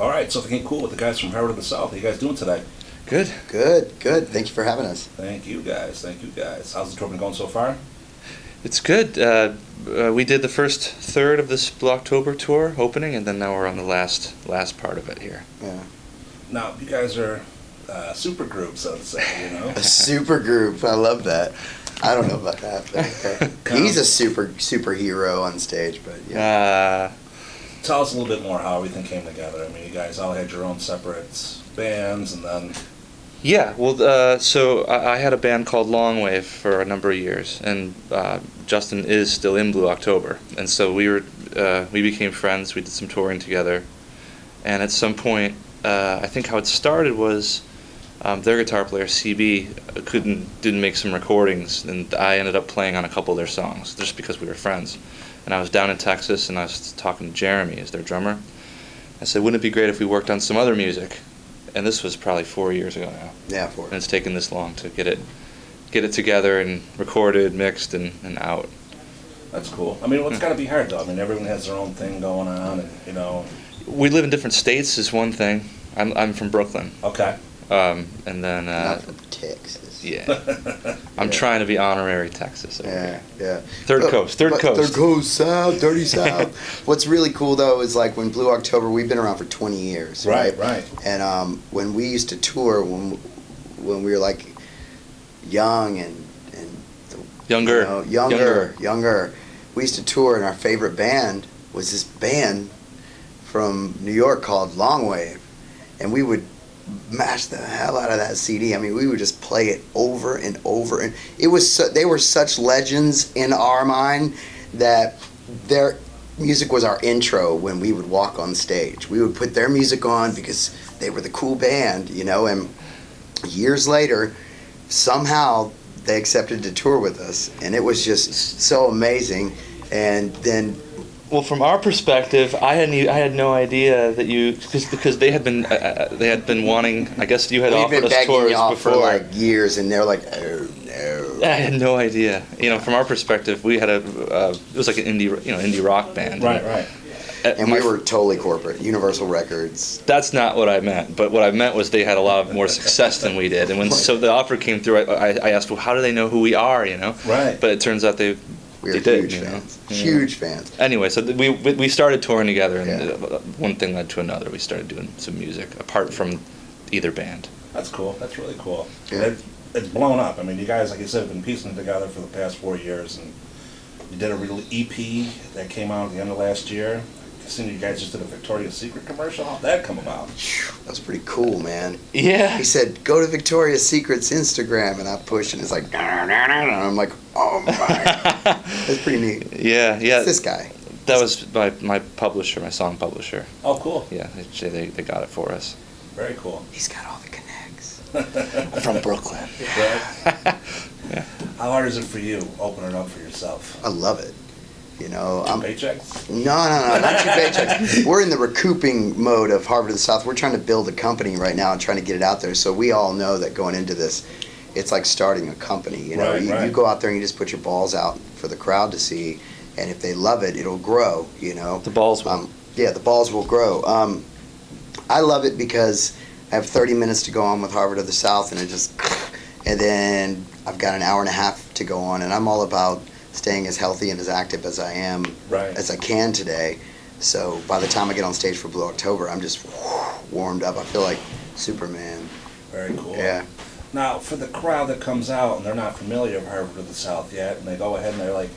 All right, so if I get cool with the guys from Harvard of the South, how you guys doing today? Good. Good. Thank you for having us. Thank you guys. How's the tour been going so far? It's good. We did the first third of this Blue October tour opening, and then now we're on the last part of it here. Yeah. Now, you guys are a super group, so to say, you know? A super group. I love that. I don't know about that, but okay. He's a superhero on stage, but yeah. Tell us a little bit more how everything came together. I mean, you guys all had your own separate bands, and then... Yeah, well, so I had a band called Long Wave for a number of years, and Justin is still in Blue October, and so we became friends. We did some touring together, and at some point, I think how it started was their guitar player CB didn't make some recordings, and I ended up playing on a couple of their songs just because we were friends. And I was down in Texas, and I was talking to Jeremy, as their drummer. I said, "Wouldn't it be great if we worked on some other music?" And this was probably 4 years ago now. Yeah, 4. And it's taken this long to get it together and recorded, mixed, and out. That's cool. I mean, well, it's got to be hard, though. I mean, everyone has their own thing going on, and, you know... We live in different states is one thing. I'm from Brooklyn. Okay. And then... Not from Texas. Yeah. I'm trying to be honorary Texas over here. Yeah. Third coast, South, dirty South. What's really cool, though, is like when Blue October, we've been around for 20 years, right? Right. And when we used to tour, when we were like young and Younger. Younger, we used to tour, and our favorite band was this band from New York called Long Wave, and we would mash the hell out of that CD. I mean, we would just play it over and over, and it was they were such legends in our mind that their music was our intro when we would walk on stage. We would put their music on because they were the cool band, you know, and years later, somehow they accepted to tour with us, and it was just so amazing. And then... Well, from our perspective, I had no idea that you because they had been wanting. I guess you had offered us tours before for like years, and they're like, oh no. I had no idea. You know, from our perspective, we had it was like an indie rock band. Right. And we were totally corporate, Universal Records. That's not what I meant. But what I meant was they had a lot more success than we did. And so the offer came through, I asked, well, how do they know who we are? You know. Right. But it turns out they were huge fans. Huge fans. Anyway, so we started touring together, and one thing led to another. We started doing some music apart from either band. That's cool. That's really cool. Yeah. It's blown up. I mean, you guys, like you said, have been piecing it together for the past 4 years, and you did a real EP that came out at the end of last year. I seen you guys just did a Victoria's Secret commercial. How'd that come about? That's pretty cool, man. Yeah. He said, go to Victoria's Secret's Instagram, and I pushed, and it's like, and I'm like, oh my. That's pretty neat. Yeah. It's this guy. That was my publisher, my song publisher. Oh, cool. Yeah, they got it for us. Very cool. He's got all the connects. I'm from Brooklyn. Yeah. Yeah. How hard is it for you opening up for yourself? I love it. You know, Paychecks? No, not two paychecks. We're in the recouping mode of Harvard of the South. We're trying to build a company right now and trying to get it out there. So we all know that going into this, it's like starting a company. You know, Right. You go out there and you just put your balls out for the crowd to see, and if they love it, it'll grow. You know, The balls will. The balls will grow. I love it because I have 30 minutes to go on with Harvard of the South, and then I've got an hour and a half to go on, and I'm all about staying as healthy and as active as I am as I can today. So by the time I get on stage for Blue October, I'm just warmed up. I feel like Superman. Very cool. Yeah. Now, for the crowd that comes out and they're not familiar with Harvard of the South yet, and they go ahead and they're like,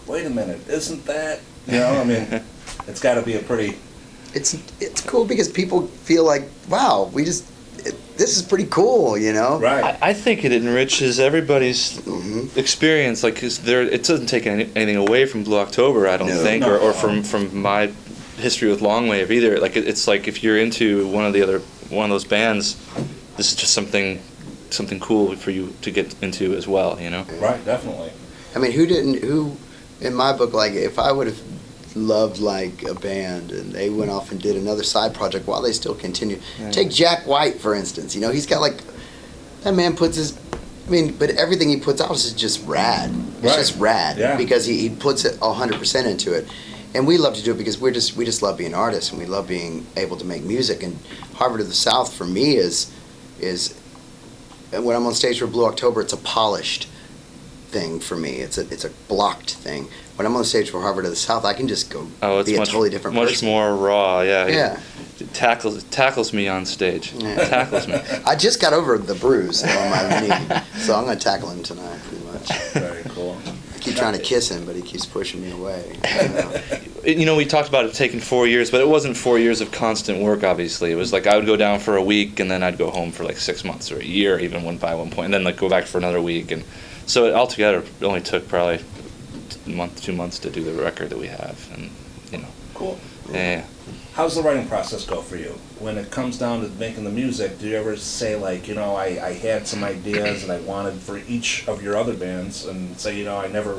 wait a minute, isn't that, you know, I mean, it's got to be a pretty... It's cool because people feel like, wow, this is pretty cool, you know? Right. I think it enriches everybody's experience. Like, 'cause it doesn't take anything away from Blue October, I don't think, or from my history with Long Wave either. Like, it's like if you're into one of those bands, this is just something cool for you to get into as well, you know? Right, definitely. I mean, who in my book, like, if I would have loved like a band and they went off and did another side project while they still continue. Take Jack White, for instance. You know, he's got like, that man puts his, but everything he puts out is just rad. It's just rad because he puts it 100% into it. And we love to do it because we just love being artists, and we love being able to make music. And Harvard of the South for me is when I'm on stage for Blue October, it's a polished thing for me. It's a blocked thing. When I'm on stage for Harvard of the South, I can just go it's be a much, totally different much person. more raw. Yeah. Yeah. It tackles me on stage. Yeah. Tackles me. I just got over the bruise on my knee, so I'm going to tackle him tonight, pretty much. Very cool. I keep trying to kiss him, but he keeps pushing me away. We talked about it taking 4 years, but it wasn't 4 years of constant work, obviously. It was like I would go down for a week, and then I'd go home for like 6 months or a year, even by one point, and then like go back for another week. And so altogether, it only took probably a month, 2 months to do the record that we have. And, Cool. yeah. How's the writing process go for you? When it comes down to making the music, do you ever say like, I had some ideas and I wanted for each of your other bands, and say, I never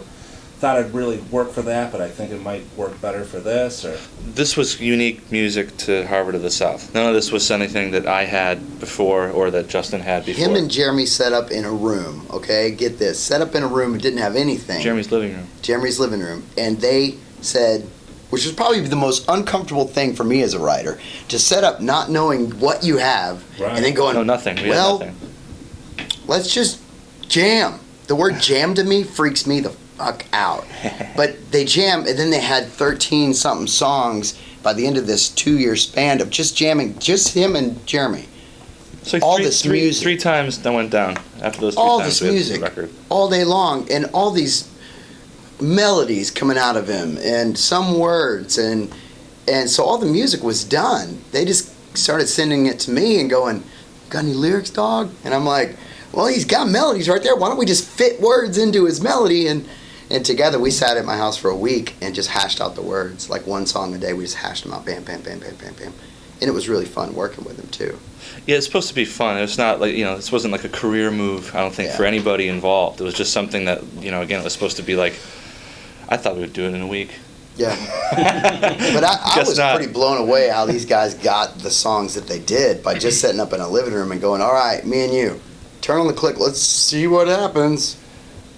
thought I'd really work for that, but I think it might work better for this, or? This was unique music to Harvard of the South. None of this was anything that I had before or that Justin had before. Him and Jeremy set up in a room, okay? Get this. Set up in a room and didn't have anything. Jeremy's living room. Jeremy's living room. And they said, which was probably the most uncomfortable thing for me as a writer, to set up not knowing what you have, Right. and then going, No, nothing. We had well, nothing. let's just jam. The word jam to me freaks me the fuck out. But they jam, and then they had 13-something songs by the end of this 2-year span of just jamming, just him and Jeremy. So all this music. 3 times that went down after those 3 All times this we had music, the record. all day long, and all these melodies coming out of him, and some words, and so all the music was done. They just started sending it to me and going, "Got any lyrics, dog?" And I'm like, "Well, he's got melodies right there. Why don't we just fit words into his melody?" And together we sat at my house for a week and just hashed out the words, like one song a day. We just hashed them out, bam, bam, bam, bam, bam, bam. And it was really fun working with him too. Yeah, it's supposed to be fun. It's not like, this wasn't like a career move, I don't think, for Yeah. anybody involved. It was just something that, again, it was supposed to be like, I thought we would do it in a week. Yeah. But I Guess was not. pretty blown away how these guys got the songs that they did by just setting up in a living room and going, "All right, me and you, turn on the click, let's see what happens."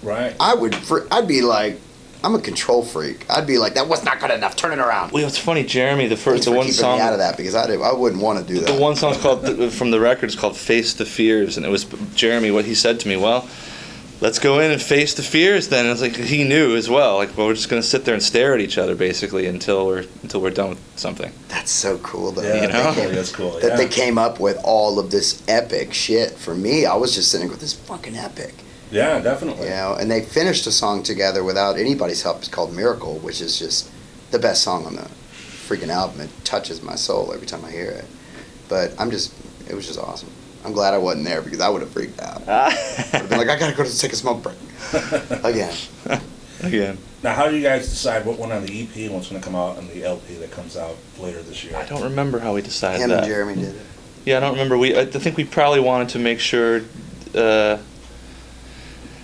Right. I'd be like, I'm a control freak. I'd be like, "That was not good enough, turn it around." Well, it's funny, Jeremy, the Thanks for one keeping song. me out of that, because I wouldn't want to do that. The one song's called, from the record, is called Face the Fears, and it was Jeremy, what he said to me, well, let's go in and face the fears then. And it's like, he knew as well, like, well, we're just going to sit there and stare at each other, basically, until we're done with something. That's so cool, though. Yeah, know? that's cool. That yeah. they came up with all of this epic shit. For me, I was just sitting with this fucking epic. Yeah, definitely. And they finished a song together without anybody's help. It's called Miracle, which is just the best song on the freaking album. It touches my soul every time I hear it. But it was just awesome. I'm glad I wasn't there, because I would have freaked out. I would have been like, I gotta go to take a smoke break. Again. Now, how do you guys decide what went on the EP and what's going to come out on the LP that comes out later this year? I don't remember how we decided Him that. and Jeremy did it. Yeah, I don't remember. I think we probably wanted to make sure it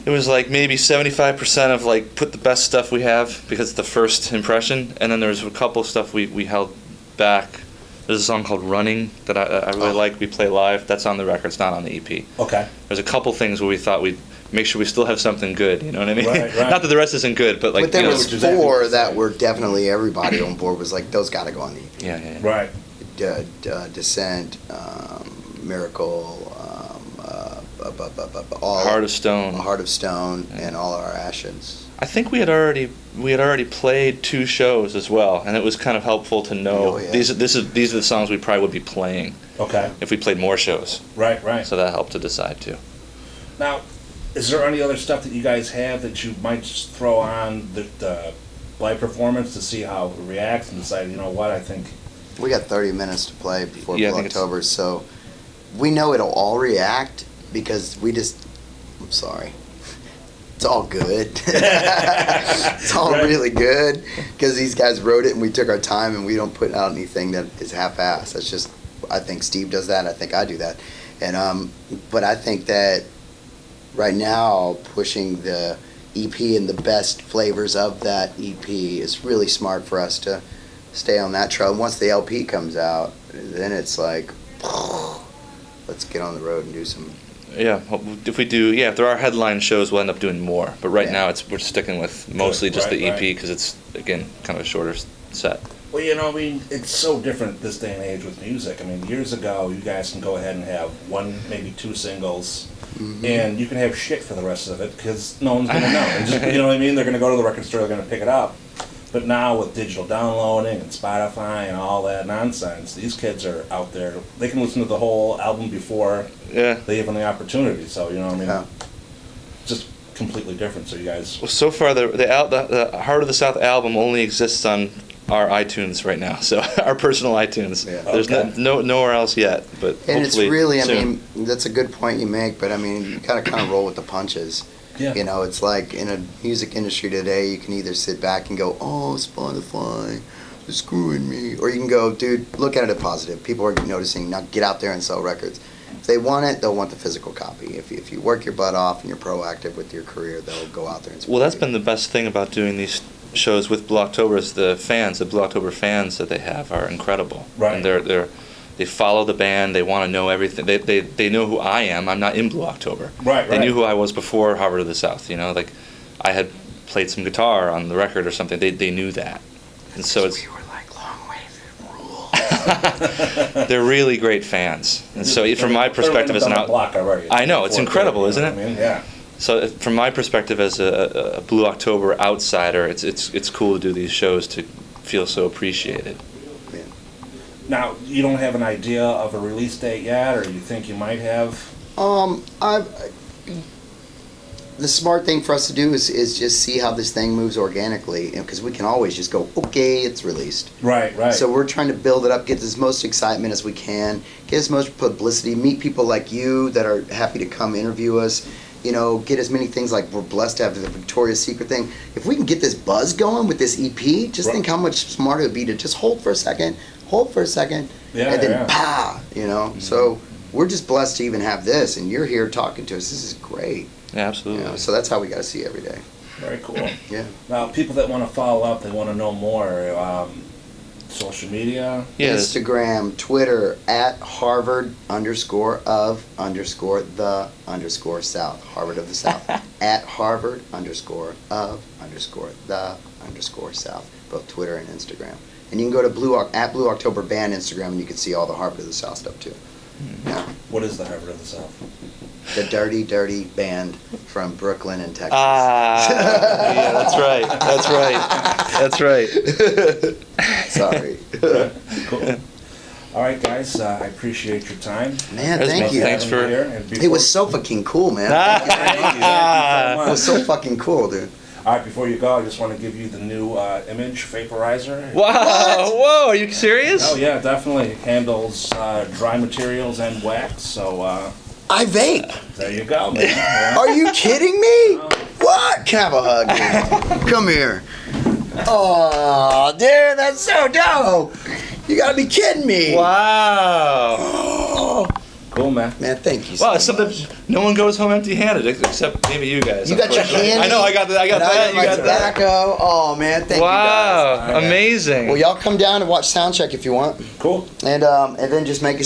was like maybe 75% of like put the best stuff we have, because it's the first impression, and then there was a couple of stuff we held back. There's a song called Running that I really like. We play live. That's on the record. It's not on the EP. Okay. There's a couple things where we thought we'd make sure we still have something good. You know what I mean? Right. Not that the rest isn't good, but like. But there you know, was which is exactly what four I'm that saying. were definitely everybody on board was like, those gotta go on the EP. Yeah. Right. Descent, Miracle, all Heart of Stone. Heart of Stone, and All Our Ashes. I think we had already played 2 shows as well, and it was kind of helpful to know Oh, yeah. these are the songs we probably would be playing Okay. if we played more shows. Right. So that helped to decide too. Now, is there any other stuff that you guys have that you might just throw on the live performance to see how it reacts and decide, you know what, I think. We got 30 minutes to play before Yeah, I Blue think it's- October, so we know it'll all react because I'm sorry. It's all good. It's all Right. really good because these guys wrote it and we took our time and we don't put out anything that is half-assed. That's just, I think Steve does that. I think I do that. And but I think that right now pushing the EP and the best flavors of that EP is really smart for us to stay on that trail. And once the LP comes out, then it's like, let's get on the road and do some. Yeah, if there are headline shows, we'll end up doing more. But right Yeah. now, we're sticking with mostly just Right, the EP right. because it's, again, kind of a shorter set. Well, you know, I mean, it's so different this day and age with music. I mean, years ago, you guys can go ahead and have one, maybe two singles, and you can have shit for the rest of it because no one's gonna know. And just, you know what I mean? They're gonna go to the record store, they're gonna pick it up. But now with digital downloading and Spotify and all that nonsense, these kids are out there. They can listen to the whole album before they even the opportunity. So you know, what I mean, just completely different. So you guys. Well, so far the Heart of the South album only exists on our iTunes right now, so our personal iTunes. Yeah. There's nowhere else yet, but And it's hopefully really, I soon. mean, that's a good point you make, but I mean, you gotta kind of roll with the punches. Yeah. You know, it's like in a music industry today, you can either sit back and go, oh, Spotify, they're screwing me. Or you can go, dude, look at it positive. People are noticing, now get out there and sell records. If they want it, they'll want the physical copy. If you work your butt off and you're proactive with your career, they'll go out there and support Well, that's you. been the best thing about doing these shows with Blue October is the Blue October fans that they have are incredible. Right. And they follow the band. They want to know everything. They know who I am. I'm not in Blue October. Right. They knew who I was before Harvard of the South. You know, like I had played some guitar on the record or something. They knew that, and so it's. We were like, long way rule. They're really great fans, and so from my perspective as an I know it's incredible, isn't it? I mean, yeah. So from my perspective as a Blue October outsider, it's cool to do these shows to feel so appreciated. Now, you don't have an idea of a release date yet, or you think you might have? The smart thing for us to do is just see how this thing moves organically, because we can always just go, okay, it's released. Right. So we're trying to build it up, get as most excitement as we can, get as much publicity, meet people like you that are happy to come interview us, you know, get as many things like we're blessed to have the Victoria's Secret thing. If we can get this buzz going with this EP, just think how much smarter it would be to just hold for a second, and then pow, you know. So we're just blessed to even have this, and you're here talking to us. This is great. Yeah, absolutely. You know, so that's how we got to see every day. Very cool. Yeah. Now, people that want to follow up, they want to know more. Social media. Yeah, Instagram, Twitter at Harvard_of_the_South. Harvard of the South. At Harvard_of_the_South. Both Twitter and Instagram. And you can go to Blue October Band Instagram, and you can see all the Harvard of the South stuff too. Yeah. What is the Harvard of the South? The dirty, dirty band from Brooklyn and Texas. Yeah, that's right. Sorry. Cool. All right, guys. I appreciate your time. Man, thank you. Thanks for. It was so fucking cool, man. Thank you so It much. was so fucking cool, dude. All right, before you go, I just want to give you the new Image vaporizer. Wow! Whoa! Are you serious? Oh yeah, definitely. It handles dry materials and wax. So I vape. there you go, man. Yeah. Are you kidding me? What? Can I have a hug, dude? Come here. Oh, dude, that's so dope. You gotta be kidding me. Wow! Oh. Cool, man. Man, thank you so Wow, much. something. No one goes home empty-handed except maybe you guys. You got your candy. I know. I got that. I got And that. You my got that. tobacco. Oh, man, thank you guys. Wow! Amazing. Well, y'all come down and watch Soundcheck if you want. Cool. And then just make yourself